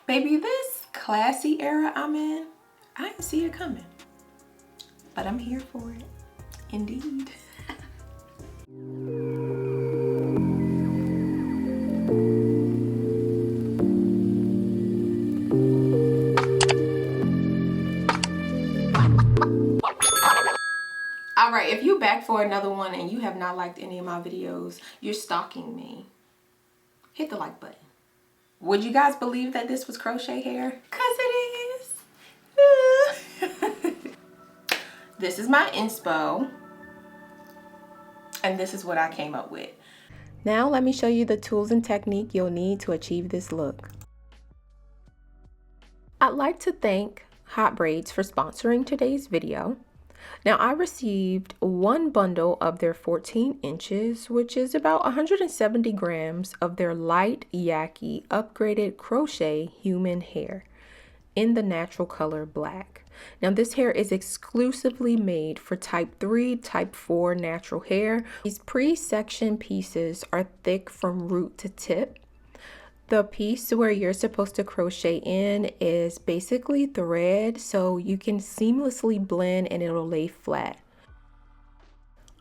Baby, this classy era I'm in, I didn't see it coming, but I'm here for it, indeed. All right, if you're back for another one and you have not liked any of my videos, you're stalking me. Hit the like button. Would you guys believe that this was crochet hair? 'Cause it is. This is my inspo. And this is what I came up with. Now let me show you the tools and technique you'll need to achieve this look. I'd like to thank HOTBRAIDS for sponsoring today's video. Now I received one bundle of their 14 inches, which is about 170 grams of their light yaki upgraded crochet human hair in the natural color black. Now this hair is exclusively made for type 3, type 4 natural hair. These pre-section pieces are thick from root to tip. The piece where you're supposed to crochet in is basically thread, so you can seamlessly blend and it'll lay flat.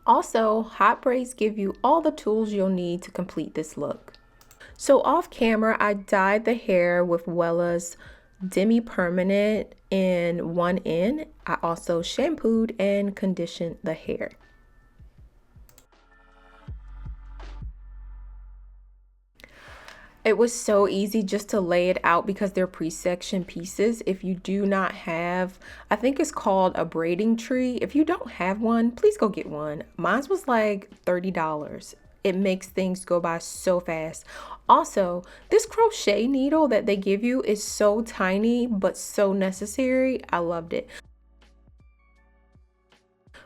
Also, HOTBRAIDS give you all the tools you'll need to complete this look. So off camera, I dyed the hair with Wella's demi-permanent in one end. I also shampooed and conditioned the hair. It was so easy just to lay it out because they're pre-section pieces. If you do not have, I think it's called a braiding tree. If you don't have one, please go get one. Mine was like $30. It makes things go by so fast. Also, this crochet needle that they give you is so tiny but so necessary. I loved it.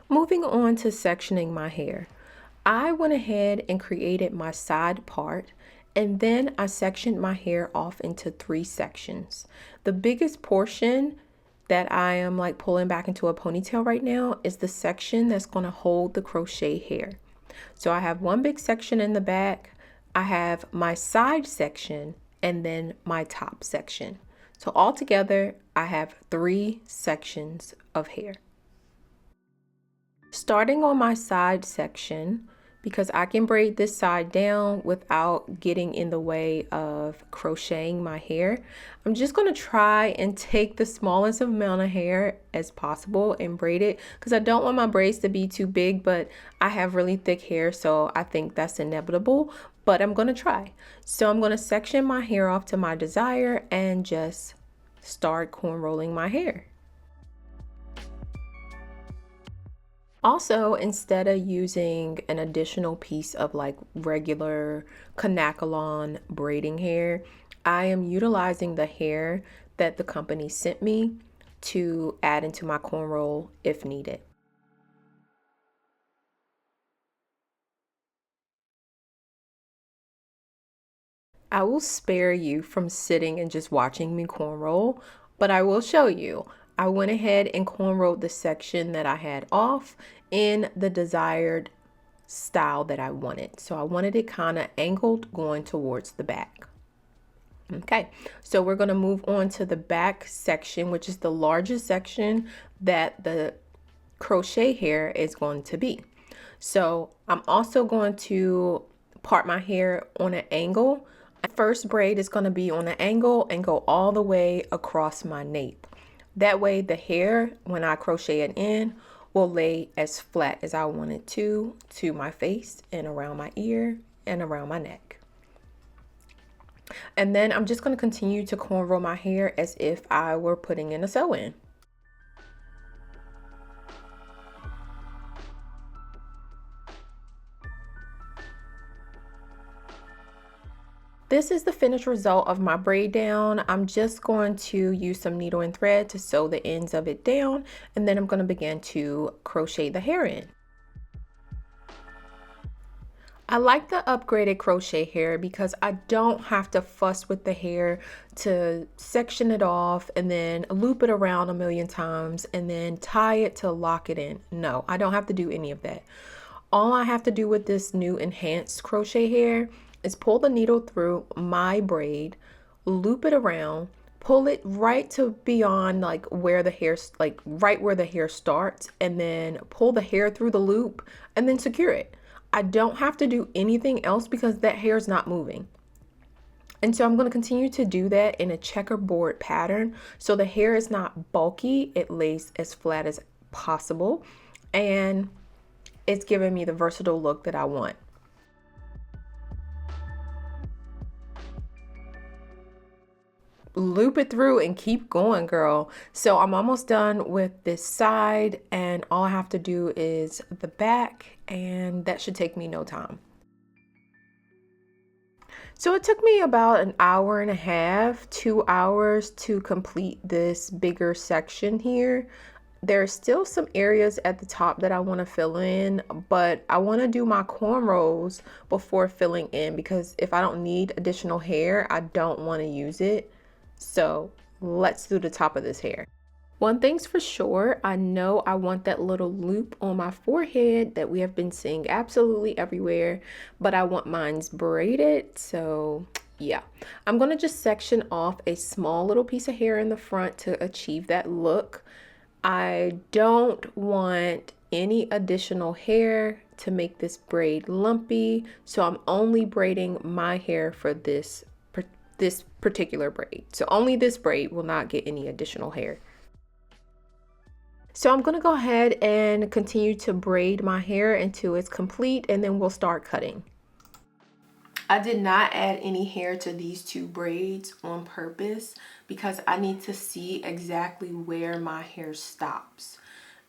Moving on to sectioning my hair. I went ahead and created my side part, and then I sectioned my hair off into 3 sections. The biggest portion that I am like pulling back into a ponytail right now is the section that's going to hold the crochet hair. So I have one big section in the back, I have my side section, and then my top section. So altogether, I have 3 sections of hair. Starting on my side section, because I can braid this side down without getting in the way of crocheting my hair, I'm just going to try and take the smallest amount of hair as possible and braid it, because I don't want my braids to be too big, but I have really thick hair, so I think that's inevitable, but I'm going to try. So I'm going to section my hair off to my desire and just start corn rolling my hair. Also, instead of using an additional piece of like regular Canacolon braiding hair, I am utilizing the hair that the company sent me to add into my cornroll if needed. I will spare you from sitting and just watching me cornroll, but I will show you. I went ahead and cornrowed the section that I had off in the desired style that I wanted. So I wanted it kind of angled going towards the back. Okay, so we're going to move on to the back section, which is the largest section that the crochet hair is going to be. So I'm also going to part my hair on an angle. My first braid is going to be on an angle and go all the way across my nape. That way the hair, when I crochet it in, will lay as flat as I want it to my face and around my ear and around my neck. And then I'm just going to continue to cornrow my hair as if I were putting in a sew-in. This is the finished result of my braid down. I'm just going to use some needle and thread to sew the ends of it down, and then I'm going to begin to crochet the hair in. I like the upgraded crochet hair because I don't have to fuss with the hair to section it off and then loop it around a million times and then tie it to lock it in. No, I don't have to do any of that. All I have to do with this new enhanced crochet hair is pull the needle through my braid, loop it around, pull it right to beyond like where the hair, like right where the hair starts, and then pull the hair through the loop and then secure it. I don't have to do anything else because that hair is not moving. And so I'm going to continue to do that in a checkerboard pattern so the hair is not bulky, it lays as flat as possible, and it's giving me the versatile look that I want. Loop it through and keep going, girl. So I'm almost done with this side, and all I have to do is the back, and that should take me no time. So it took me about an hour and a half, 2 hours to complete this bigger section here. There's still some areas at the top that I want to fill in, but I want to do my cornrows before filling in because if I don't need additional hair, I don't want to use it. So let's do the top of this hair. One thing's for sure, I know I want that little loop on my forehead that we have been seeing absolutely everywhere, but I want mine's braided. So yeah, I'm gonna just section off a small little piece of hair in the front to achieve that look. I don't want any additional hair to make this braid lumpy, so I'm only braiding my hair for this particular braid. So only this braid will not get any additional hair. So I'm going to go ahead and continue to braid my hair until it's complete, and then we'll start cutting. I did not add any hair to these two braids on purpose because I need to see exactly where my hair stops.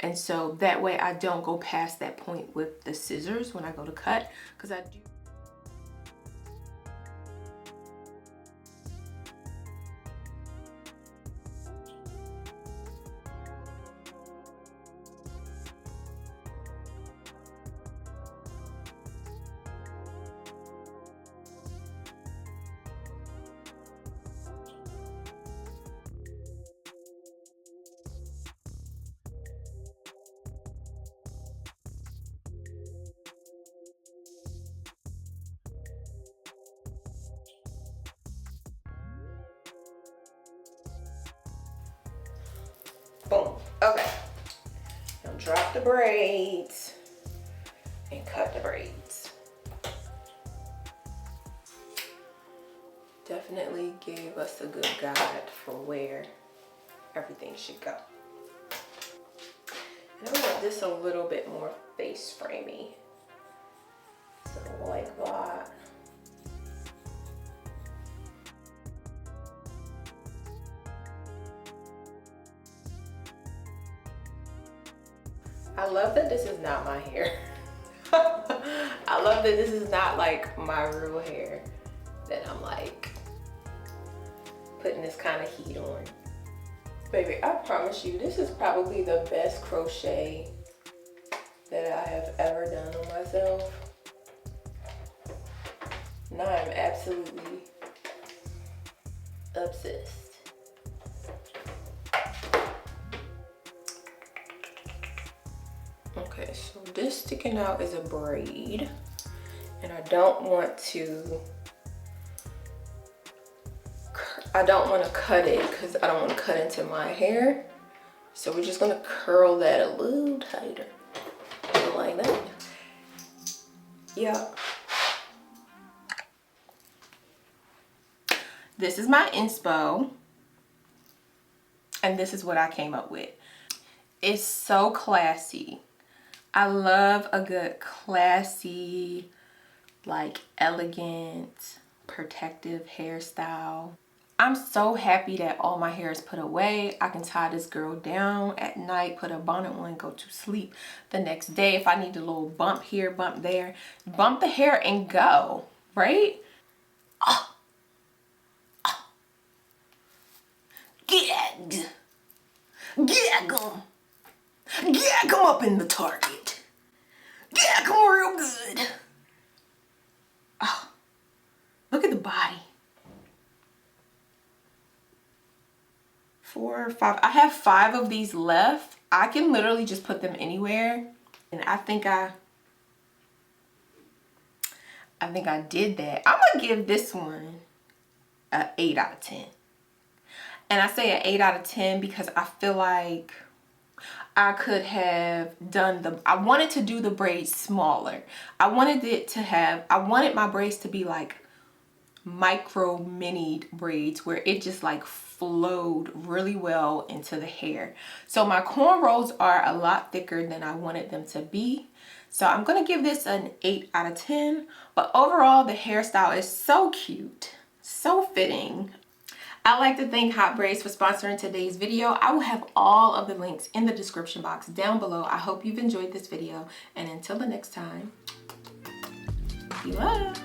And so that way I don't go past that point with the scissors when I go to cut, because I do. Boom. Okay. Now drop the braids and cut the braids. Definitely gave us a good guide for where everything should go. And I want this a little bit more face framey. So like that. I love that this is not my hair. I love that this is not like my real hair that I'm like putting this kind of heat on. Baby, I promise you, this is probably the best crochet that I have ever done on myself. Now I'm absolutely obsessed. Okay, so this sticking out is a braid, and I don't want to cut it because I don't want to cut into my hair. So we're just gonna curl that a little tighter, so like that. Yeah. This is my inspo, and this is what I came up with. It's so classy. I love a good classy, like elegant, protective hairstyle. I'm so happy that all my hair is put away. I can tie this girl down at night, put a bonnet on, go to sleep the next day. If I need a little bump here, bump there, bump the hair and go, right? Oh. Oh. Gag. Gag 'em. Gag 'em up in the target. Gag 'em real good. Oh. Look at the body. 4 or 5. I have 5 of these left. I can literally just put them anywhere. And I think I did that. I'm gonna give this one an 8 out of 10. And I say an 8 out of 10 because I feel like I could have done I wanted to do the braids smaller. I wanted my braids to be like micro minied braids where it just like flowed really well into the hair. So my cornrows are a lot thicker than I wanted them to be. So I'm gonna give this an 8 out of 10. But overall, the hairstyle is so cute, so fitting. I'd like to thank Hot Braids for sponsoring today's video. I will have all of the links in the description box down below. I hope you've enjoyed this video. And until the next time, be love.